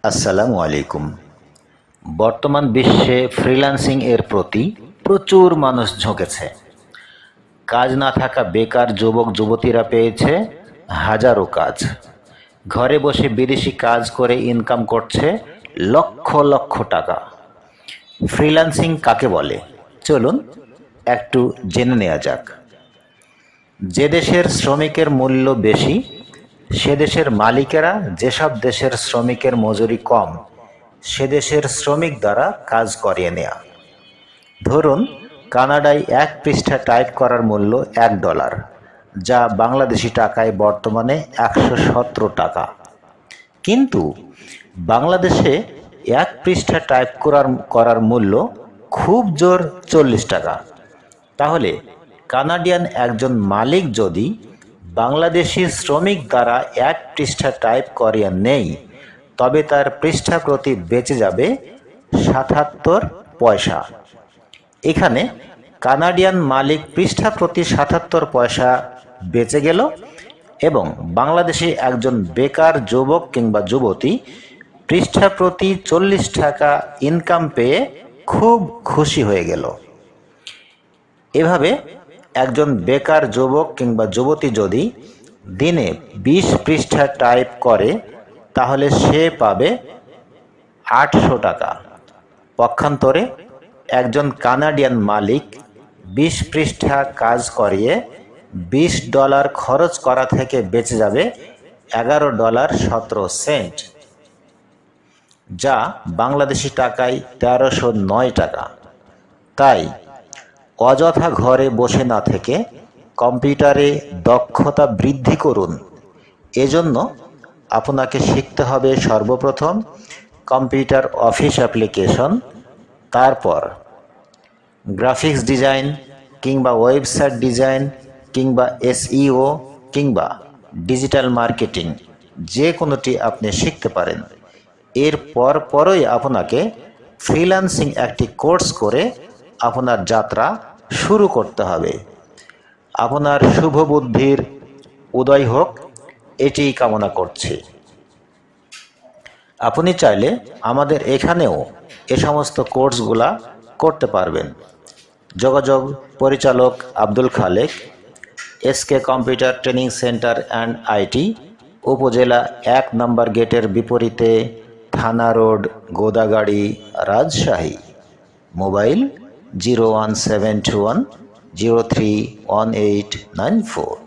আসসালামু আলাইকুম। বর্তমান বিশ্বে ফ্রিল্যান্সিং এর প্রতি প্রচুর মানুষ ঝুঁকেছে। কাজ না থাকা বেকার যুবক যুবতীরা পেয়েছে হাজারো কাজ। ঘরে বসে বিদেশি কাজ করে ইনকাম করছে লক্ষ লক্ষ টাকা। ফ্রিল্যান্সিং কাকে বলে চলুন একটু জেনে নেওয়া যাক। যে দেশের শ্রমিকের মূল্য বেশি সে দেশের মালিকেরা যেসব দেশের শ্রমিকের মজুরি কম সে দেশের শ্রমিক দ্বারা কাজ করিয়ে নেয়া। ধরুন কানাডায় এক পৃষ্ঠা টাইপ করার মূল্য $1, যা বাংলাদেশি টাকায় বর্তমানে 117 টাকা। কিন্তু বাংলাদেশে এক পৃষ্ঠা টাইপ করার মূল্য খুব জোর 40 টাকা। তাহলে কানাডিয়ান একজন মালিক যদি বাংলাদেশি শ্রমিক দ্বারা এক পৃষ্ঠা টাইপ করিয়ে নেই তবে তার পৃষ্ঠা প্রতি বেঁচে যাবে 77 পয়সা। এখানে কানাডিয়ান মালিক পৃষ্ঠা প্রতি 77 পয়সা বেঁচে গেল এবং বাংলাদেশি একজন বেকার যুবক কিংবা যুবতী পৃষ্ঠা প্রতি 40 টাকা ইনকাম পেয়ে খুব খুশি হয়ে গেল। এভাবে একজন বেকার যুবক কিংবা যুবতী যদি দিনে 20 পৃষ্ঠা টাইপ করে তাহলে সে পাবে 800 টাকা। পক্ষান্তরে একজন কানাডিয়ান মালিক 20 পৃষ্ঠা কাজ করিয়ে $20 খরচ করা থেকে বেঁচে যাবে $11.17, যা বাংলাদেশি টাকায় 1309 টাকা। তাই অযথা ঘরে বসে না থেকে কম্পিউটারে দক্ষতা বৃদ্ধি করুন। এজন্য আপনাকে শিখতে হবে সর্বপ্রথম কম্পিউটার অফিস অ্যাপ্লিকেশন, তারপর গ্রাফিক্স ডিজাইন কিংবা ওয়েবসাইট ডিজাইন কিংবা SEO কিংবা ডিজিটাল মার্কেটিং, যে কোনোটি আপনি শিখতে পারেন। এর পরই আপনাকে ফ্রিল্যান্সিং একটি কোর্স করে আপনার যাত্রা শুরু করতে হবে। আপনার শুভ বুদ্ধির উদয় হোক এটিই কামনা করছি। আপনি চাইলে আমাদের এখানেও এ সমস্ত কোর্সগুলা করতে পারবেন। যোগাযোগ পরিচালক Abdul Khalek, SK computer training centre and IT, উপজেলা 1 নম্বর গেটের বিপরীতে, থানা রোড, গোদাগাড়ি, রাজশাহী। মোবাইল 01721 031894।